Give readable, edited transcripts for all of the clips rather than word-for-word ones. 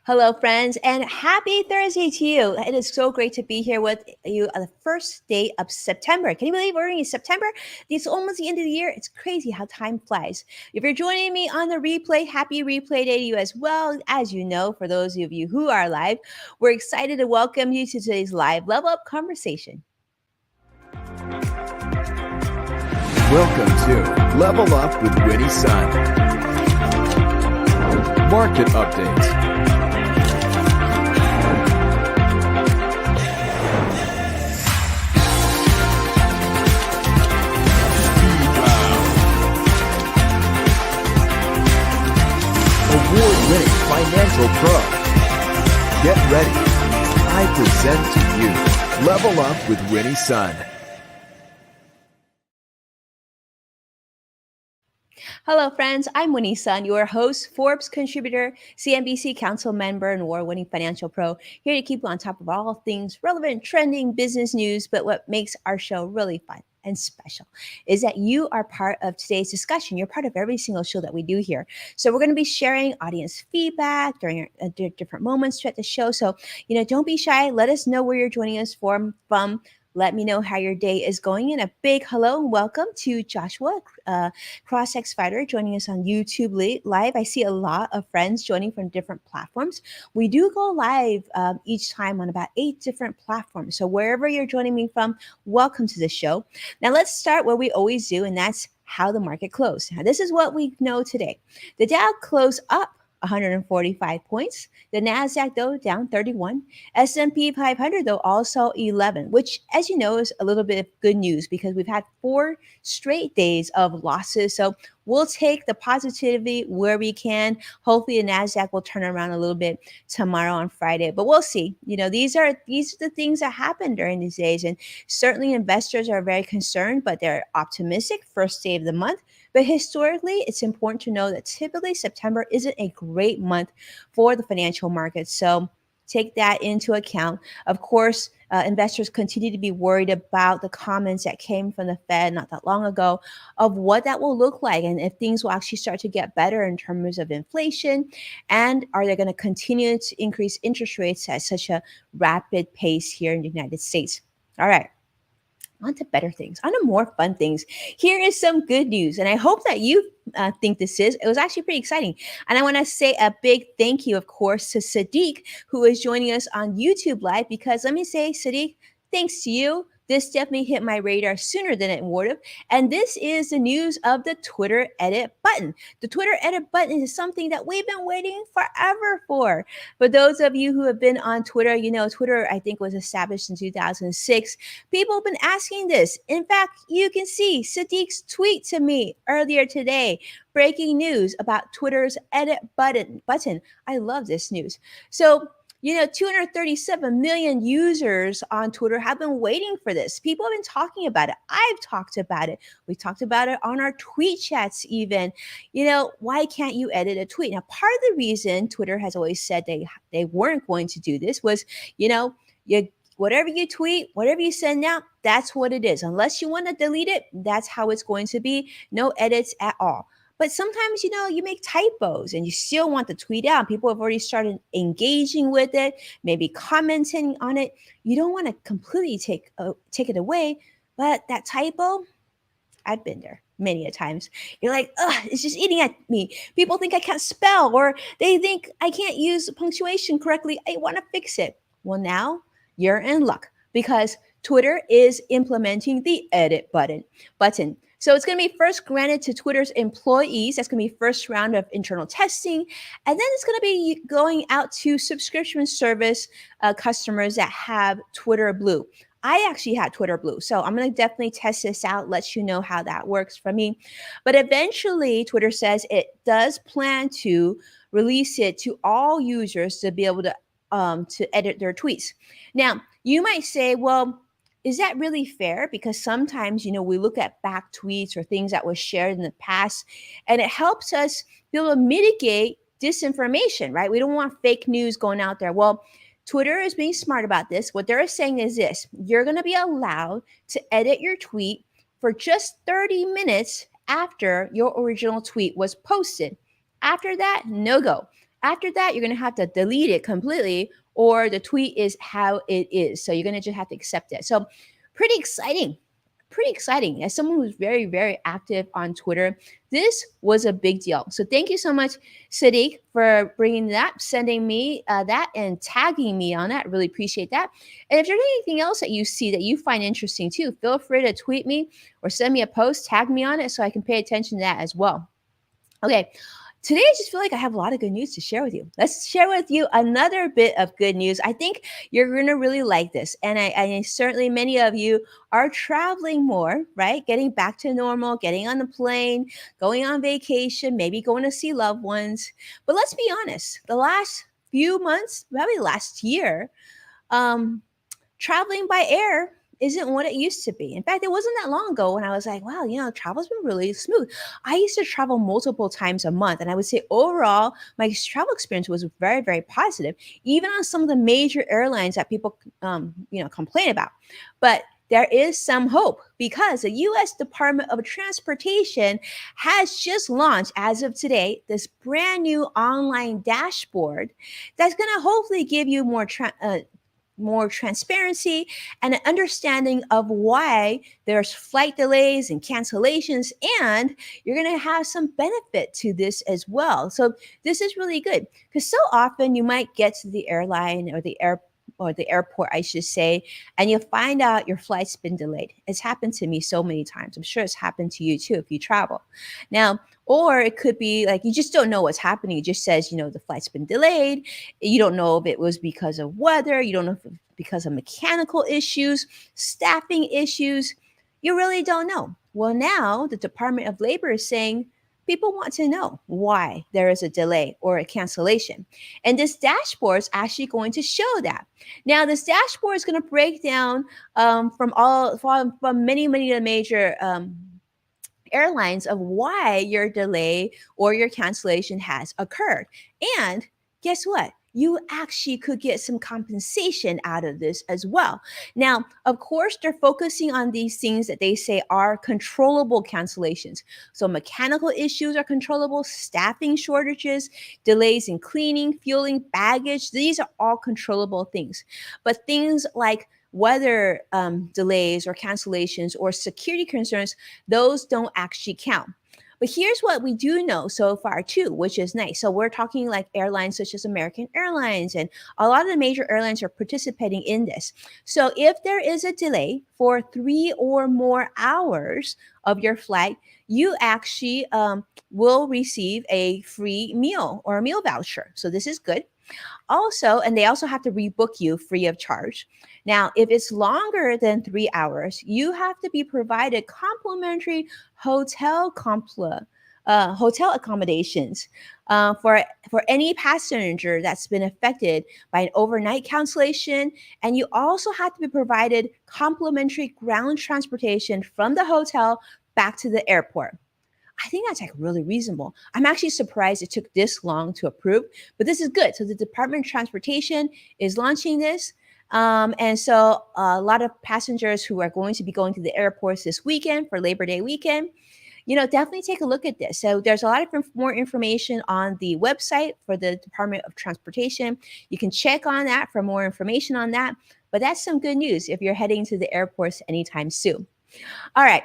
Hello, friends, and happy Thursday to you. It is so great to be here with you on the first day of September. Can you believe we're in September? It's almost the end of the year. It's crazy how time flies. If you're joining me on the replay, happy replay day to you as well. As you know, for those of you who are live, we're excited to welcome you to today's live level up conversation. Welcome to Level Up with Winnie Sun. Market updates. Award-winning financial pro. Get ready. I present to you Level Up with Winnie Sun. Hello, friends. I'm Winnie Sun, your host, Forbes contributor, CNBC Council member, and award-winning financial pro, here to keep you on top of all things relevant, trending business news. But what makes our show really fun and special is that you are part of today's discussion. You're part of every single show that we do here. So we're going to be sharing audience feedback during different moments throughout the show. So, don't be shy. Let us know where you're joining us from. Let me know how your day is going. And a big hello and welcome to Joshua, CrossX Fighter, joining us on YouTube Live. I see a lot of friends joining from different platforms. We do go live each time on about 8 different platforms. So wherever you're joining me from, welcome to the show. Now let's start what we always do, and that's how the market closed. Now this is what we know today. The Dow closed up 145 points. The Nasdaq, though, down 31. S&P 500, though, also 11, which, as you know, is a little bit of good news because we've had 4 straight days of losses. So we'll take the positivity where we can. Hopefully, the Nasdaq will turn around a little bit tomorrow on Friday, but we'll see. These are the things that happen during these days, and certainly investors are very concerned, but they're optimistic. First day of the month. But historically, it's important to know that typically September isn't a great month for the financial markets. So take that into account. Of course, investors continue to be worried about the comments that came from the Fed not that long ago of what that will look like and if things will actually start to get better in terms of inflation. And are they going to continue to increase interest rates at such a rapid pace here in the United States? All right. On to better things, on to more fun things. Here is some good news, and I hope that you think this is. It was actually pretty exciting. And I want to say a big thank you, of course, to Sadiq, who is joining us on YouTube Live, because let me say, Sadiq, thanks to you, this definitely hit my radar sooner than it would have. And this is the news of the Twitter edit button. The Twitter edit button is something that we've been waiting forever for. For those of you who have been on Twitter, Twitter, I think, was established in 2006. People have been asking this. In fact, you can see Sadiq's tweet to me earlier today. Breaking news about Twitter's edit button. I love this news. So, 237 million users on Twitter have been waiting for this. People have been talking about it. I've talked about it. We talked about it on our tweet chats even. Why can't you edit a tweet? Now, part of the reason Twitter has always said they weren't going to do this was, whatever you tweet, whatever you send out, that's what it is. Unless you want to delete it, that's how it's going to be. No edits at all. But sometimes, you make typos and you still want the tweet out. People have already started engaging with it, maybe commenting on it. You don't want to completely take it away. But that typo, I've been there many a times. You're like, it's just eating at me. People think I can't spell, or they think I can't use punctuation correctly. I want to fix it. Well, now you're in luck because Twitter is implementing the edit button. So it's going to be first granted to Twitter's employees. That's going to be first round of internal testing. And then it's going to be going out to subscription service customers that have Twitter Blue. I actually had Twitter Blue, so I'm going to definitely test this out, let you know how that works for me. But eventually, Twitter says it does plan to release it to all users to be able to edit their tweets. Now, you might say, well, is that really fair? Because sometimes, we look at back tweets or things that were shared in the past, and it helps us be able to mitigate disinformation, right? We don't want fake news going out there. Well, Twitter is being smart about this. What they're saying is this: you're going to be allowed to edit your tweet for just 30 minutes after your original tweet was posted. After that, no go. After that, you're going to have to delete it completely, or the tweet is how it is. So you're going to just have to accept it. So pretty exciting. Pretty exciting. As someone who's very, very active on Twitter, this was a big deal. So thank you so much, Sadiq, for bringing that, sending me that, and tagging me on that. Really appreciate that. And if there's anything else that you see that you find interesting too, feel free to tweet me or send me a post, tag me on it so I can pay attention to that as well. Okay, today I just feel like I have a lot of good news to share with you. Let's share with you another bit of good news. I think you're going to really like this. And I certainly, many of you are traveling more, right? Getting back to normal, getting on the plane, going on vacation, maybe going to see loved ones. But let's be honest, the last few months, probably last year, um, traveling by air isn't what it used to be. In fact, it wasn't that long ago when I was like, wow, travel's been really smooth. I used to travel multiple times a month, and I would say overall, my travel experience was very, very positive, even on some of the major airlines that people, complain about. But there is some hope because the U.S. Department of Transportation has just launched, as of today, this brand new online dashboard that's going to hopefully give you more transparency and an understanding of why there's flight delays and cancellations, and you're going to have some benefit to this as well. So this is really good because so often you might get to the airline or the airport, I should say, and you find out your flight's been delayed. It's happened to me so many times. I'm sure it's happened to you too if you travel. Now, or it could be like you just don't know what's happening. It just says, the flight's been delayed. You don't know if it was because of weather. You don't know if it's because of mechanical issues, staffing issues. You really don't know. Well, now the Department of Labor is saying people want to know why there is a delay or a cancellation. And this dashboard is actually going to show that. Now, this dashboard is going to break down from many of the major airlines of why your delay or your cancellation has occurred. And guess what? You actually could get some compensation out of this as well. Now, of course, they're focusing on these things that they say are controllable cancellations. So, mechanical issues are controllable, staffing shortages, delays in cleaning, fueling, baggage, these are all controllable things. But things like weather delays or cancellations or security concerns, those don't actually count. But here's what we do know so far too, which is nice. So we're talking like airlines such as American Airlines, and a lot of the major airlines are participating in this. So if there is a delay for 3 or more hours of your flight, you actually will receive a free meal or a meal voucher. So this is good. Also, and they also have to rebook you free of charge. Now, if it's longer than 3 hours, you have to be provided complimentary hotel accommodations for any passenger that's been affected by an overnight cancellation, and you also have to be provided complimentary ground transportation from the hotel back to the airport. I think that's like really reasonable. I'm actually surprised it took this long to approve, but this is good. So the Department of Transportation is launching this. And so a lot of passengers who are going to be going to the airports this weekend for Labor Day weekend, definitely take a look at this. So there's a lot of more information on the website for the Department of Transportation. You can check on that for more information on that. But that's some good news if you're heading to the airports anytime soon. All right.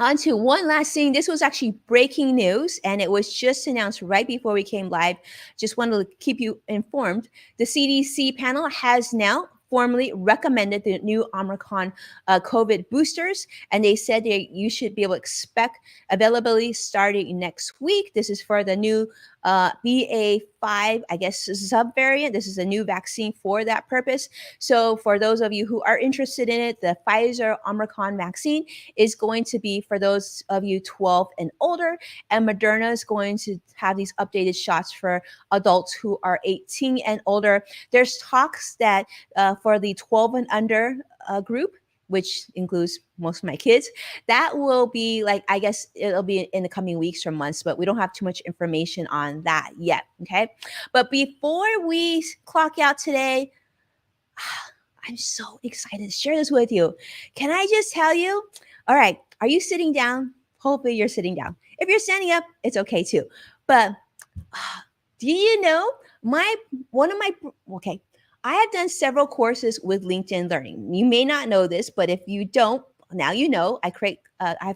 On to one last thing. This was actually breaking news, and it was just announced right before we came live. Just wanted to keep you informed. The CDC panel has now formally recommended the new Omicron COVID boosters, and they said you should be able to expect availability starting next week. This is for the new BA.5, I guess, subvariant. This is a new vaccine for that purpose. So for those of you who are interested in it, the Pfizer Omicron vaccine is going to be for those of you 12 and older, and Moderna is going to have these updated shots for adults who are 18 and older. There's talks that for the 12 and under group, which includes most of my kids, that will be like, I guess it'll be in the coming weeks or months, but we don't have too much information on that yet. Okay. But before we clock out today, I'm so excited to share this with you. Can I just tell you? All right. Are you sitting down? Hopefully you're sitting down. If you're standing up, it's okay too. But Do you know my one of my okay? I have done several courses with LinkedIn Learning. You may not know this, but if you don't, now you know. I've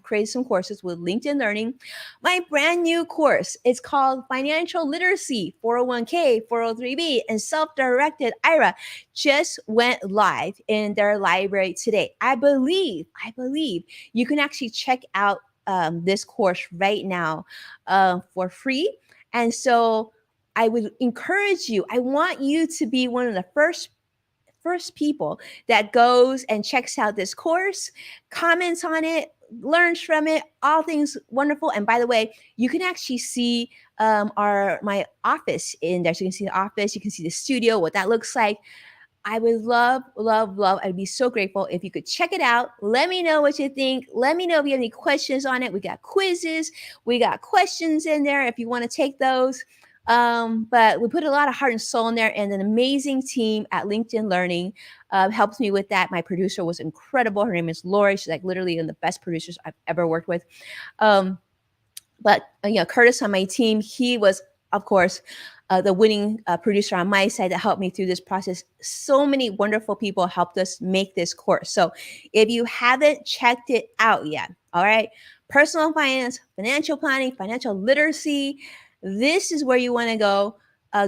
created some courses with LinkedIn Learning. My brand new course is called Financial Literacy 401k, 403b, and Self-Directed IRA. Just went live in their library today. I believe you can actually check out this course right now for free. And so I would encourage you. I want you to be one of the first people that goes and checks out this course, comments on it, learns from it, all things wonderful. And by the way, you can actually see our my office in there. So you can see the office, you can see the studio, what that looks like. I would love, love, love. I'd be so grateful if you could check it out. Let me know what you think. Let me know if you have any questions on it. We got quizzes, we got questions in there if you want to take those. But we put a lot of heart and soul in there, and an amazing team at LinkedIn Learning helped me with that. My producer was incredible. Her name is Lori. She's like literally one of the best producers I've ever worked with. Um, but Curtis on my team, he was, of course, the winning producer on my side that helped me through this process. So many wonderful people helped us make this course. So if you haven't checked it out yet, all right, personal finance, financial planning, financial literacy, this is where you want to go.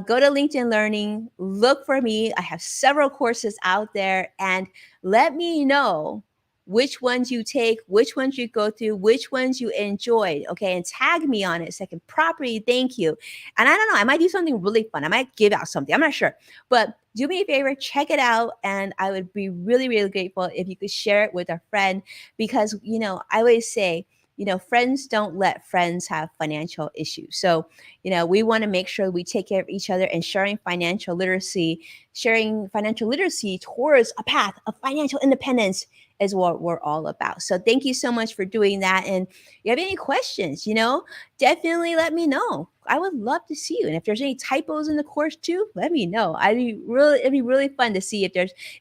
Go to LinkedIn Learning, look for me. I have several courses out there, and let me know which ones you take, which ones you go through, which ones you enjoyed. Okay. And tag me on it so I can properly thank you. And I don't know, I might do something really fun. I might give out something. I'm not sure. But do me a favor, check it out. And I would be really, really grateful if you could share it with a friend because, I always say, friends don't let friends have financial issues. So, we want to make sure we take care of each other and sharing financial literacy towards a path of financial independence is what we're all about. So thank you so much for doing that. And if you have any questions, definitely let me know. I would love to see you. And if there's any typos in the course too, let me know. It'd be really fun to see if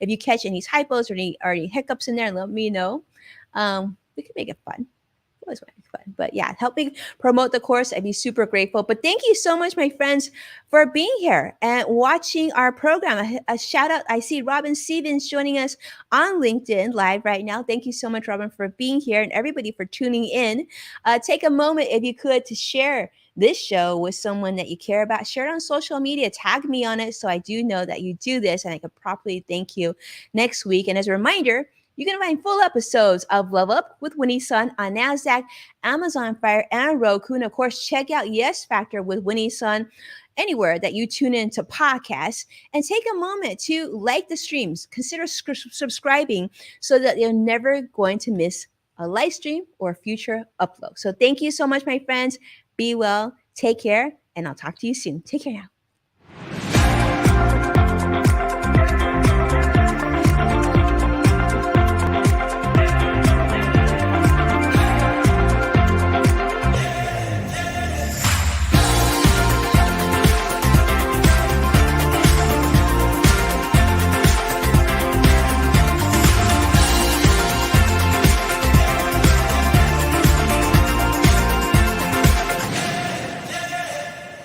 you catch any typos or any hiccups in there, let me know. We can make it fun. Always want to be fun. But yeah, help me promote the course. I'd be super grateful. But thank you so much, my friends, for being here and watching our program. A shout out. I see Robin Stevens joining us on LinkedIn Live right now. Thank you so much, Robin, for being here and everybody for tuning in. Take a moment, if you could, to share this show with someone that you care about. Share it on social media. Tag me on it so I do know that you do this and I can properly thank you next week. And as a reminder, you can find full episodes of Level Up with Winnie Sun on NASDAQ, Amazon Fire, and Roku. And of course, check out Yes Factor with Winnie Sun anywhere that you tune in to podcasts. And take a moment to like the streams. Consider subscribing so that you're never going to miss a live stream or a future upload. So thank you so much, my friends. Be well, take care, and I'll talk to you soon. Take care now.